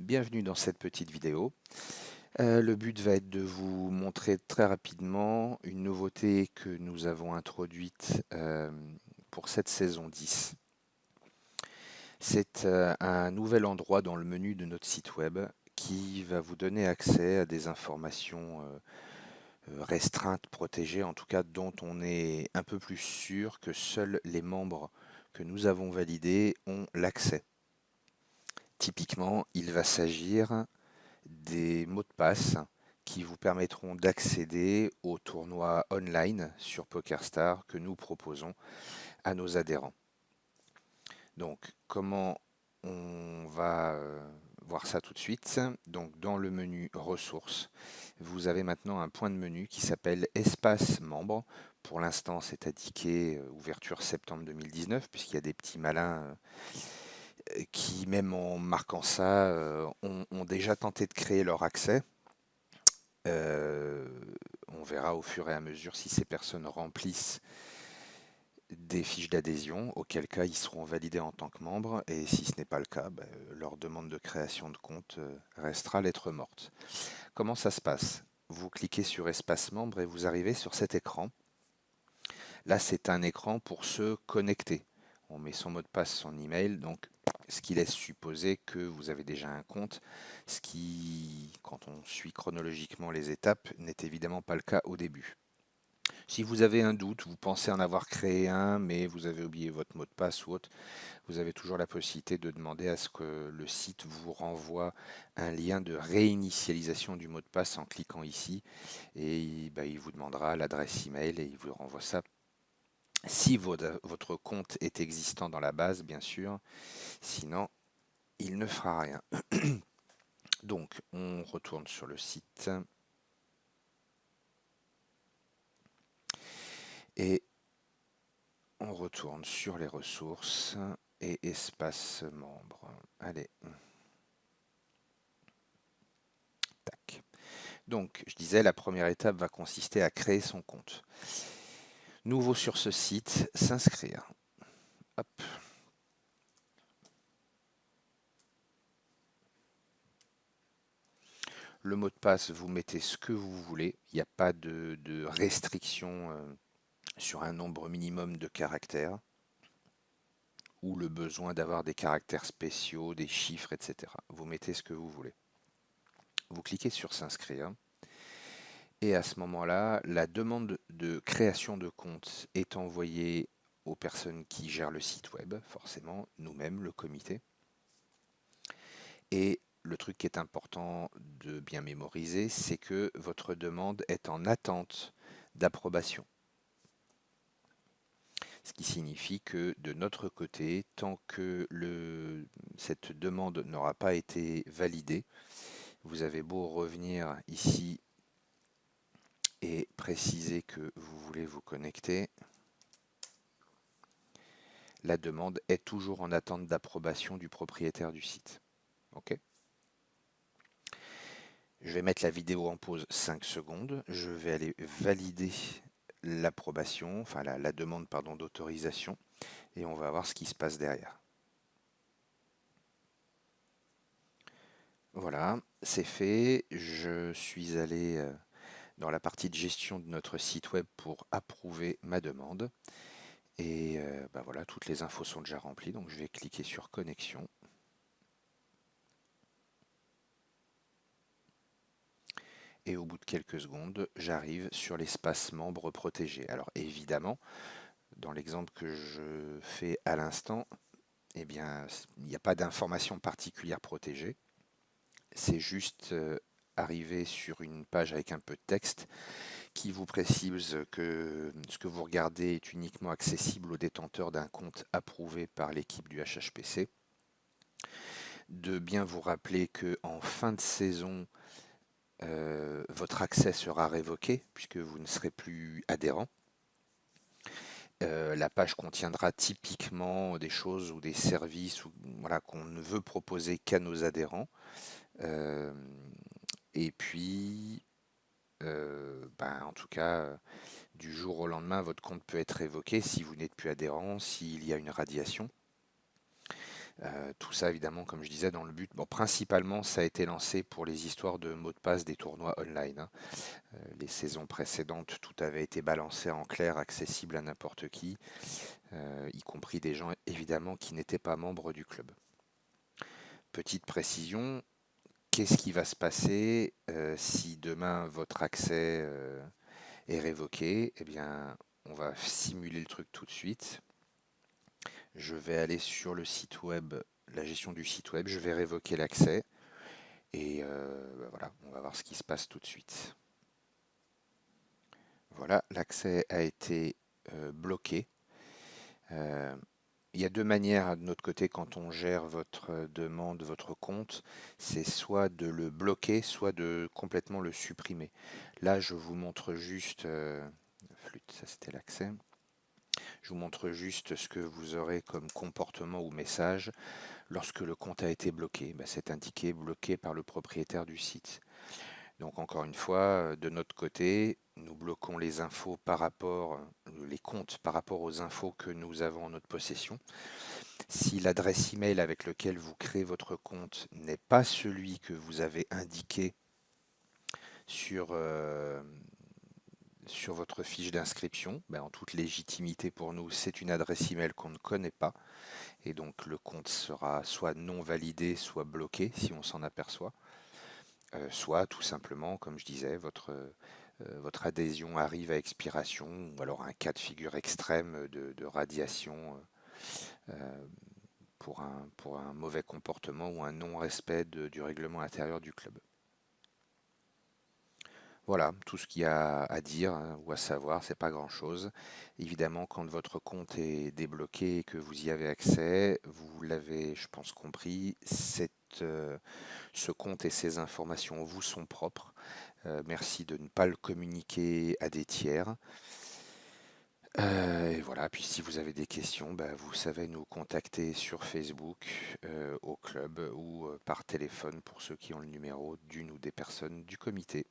Bienvenue dans cette petite vidéo. Le but va être de vous montrer très rapidement une nouveauté que nous avons introduite pour cette saison 10. C'est un nouvel endroit dans le menu de notre site web qui va vous donner accès à des informations restreintes, protégées, en tout cas dont on est un peu plus sûr que seuls les membres que nous avons validés ont l'accès. Typiquement, il va s'agir des mots de passe qui vous permettront d'accéder aux tournois online sur PokerStar que nous proposons à nos adhérents. Donc, comment on va voir ça tout de suite? Donc, dans le menu ressources, vous avez maintenant un point de menu qui s'appelle espace membre. Pour l'instant, c'est indiqué ouverture septembre 2019, puisqu'il y a des petits malins qui, même en marquant ça, ont déjà tenté de créer leur accès. Euh, on verra au fur et à mesure si ces personnes remplissent des fiches d'adhésion, auquel cas ils seront validés en tant que membres, et si ce n'est pas le cas, leur demande de création de compte restera lettre morte. Comment ça se passe? Vous cliquez sur espace membre et vous arrivez sur cet écran. Là, c'est un écran pour se connecter. On met son mot de passe, son email, donc ce qui laisse supposer que vous avez déjà un compte, ce qui, quand on suit chronologiquement les étapes, n'est évidemment pas le cas au début. Si vous avez un doute, vous pensez en avoir créé un, mais vous avez oublié votre mot de passe ou autre, vous avez toujours la possibilité de demander à ce que le site vous renvoie un lien de réinitialisation du mot de passe en cliquant ici, et il vous demandera l'adresse email et il vous renvoie ça. Si votre compte est existant dans la base, bien sûr, sinon il ne fera rien. Donc, on retourne sur le site et on retourne sur les ressources et espace membre. Allez, tac. Donc, je disais, la première étape va consister à créer son compte. Nouveau sur ce site, s'inscrire. Hop. Le mot de passe, vous mettez ce que vous voulez. Il n'y a pas de restriction sur un nombre minimum de caractères ou le besoin d'avoir des caractères spéciaux, des chiffres, etc. Vous mettez ce que vous voulez. Vous cliquez sur s'inscrire. Et à ce moment-là, la demande de création de compte est envoyée aux personnes qui gèrent le site web, forcément, nous-mêmes, le comité. Et le truc qui est important de bien mémoriser, c'est que votre demande est en attente d'approbation. Ce qui signifie que de notre côté, tant que cette demande n'aura pas été validée, vous avez beau revenir ici et préciser que vous voulez vous connecter, la demande est toujours en attente d'approbation du propriétaire du site. Ok. Je vais mettre la vidéo en pause 5 secondes. Je vais aller valider l'approbation, enfin la demande pardon, d'autorisation, et on va voir ce qui se passe derrière. Voilà, c'est fait. Je suis allé dans la partie de gestion de notre site web pour approuver ma demande. Et voilà, toutes les infos sont déjà remplies, donc je vais cliquer sur connexion. Et au bout de quelques secondes, j'arrive sur l'espace membre protégé. Alors évidemment, dans l'exemple que je fais à l'instant, eh bien, il n'y a pas d'information particulière protégée. C'est juste arriver sur une page avec un peu de texte qui vous précise que ce que vous regardez est uniquement accessible aux détenteurs d'un compte approuvé par l'équipe du HHPC. De bien vous rappeler que en fin de saison, votre accès sera révoqué puisque vous ne serez plus adhérent. La page contiendra typiquement des choses ou des services voilà, qu'on ne veut proposer qu'à nos adhérents. Euh, et puis, en tout cas, du jour au lendemain, votre compte peut être révoqué si vous n'êtes plus adhérent, s'il y a une radiation. Tout ça évidemment, comme je disais, dans le but, bon, principalement ça a été lancé pour les histoires de mots de passe des tournois online, hein. Les saisons précédentes, tout avait été balancé en clair, accessible à n'importe qui, y compris des gens évidemment qui n'étaient pas membres du club. Petite précision, qu'est-ce qui va se passer si demain votre accès est révoqué? Eh bien, on va simuler le truc tout de suite. Je vais aller sur le site web, la gestion du site web, je vais révoquer l'accès et bah voilà, on va voir ce qui se passe tout de suite. Voilà, l'accès a été bloqué. Euh, il y a deux manières de notre côté quand on gère votre demande, votre compte, c'est soit de le bloquer, soit de complètement le supprimer. Là, je vous montre juste, flûte, ça c'était l'accès. Je vous montre juste ce que vous aurez comme comportement ou message lorsque le compte a été bloqué. Bah, c'est indiqué bloqué par le propriétaire du site. Donc encore une fois, de notre côté, nous bloquons les infos par rapport, les comptes par rapport aux infos que nous avons en notre possession. Si l'adresse email avec laquelle vous créez votre compte n'est pas celui que vous avez indiqué sur, sur votre fiche d'inscription, ben, en toute légitimité pour nous, c'est une adresse email qu'on ne connaît pas. Et donc le compte sera soit non validé, soit bloqué si on s'en aperçoit. Soit tout simplement, comme je disais, votre adhésion arrive à expiration, ou alors un cas de figure extrême de radiation pour un mauvais comportement ou un non-respect du règlement intérieur du club. Voilà, tout ce qu'il y a à dire hein, ou à savoir, c'est pas grand-chose. Évidemment, quand votre compte est débloqué et que vous y avez accès, vous l'avez, je pense, compris, ce compte et ces informations vous sont propres. Merci de ne pas le communiquer à des tiers. Et voilà, puis si vous avez des questions, bah, vous savez nous contacter sur Facebook, au club ou par téléphone pour ceux qui ont le numéro d'une ou des personnes du comité.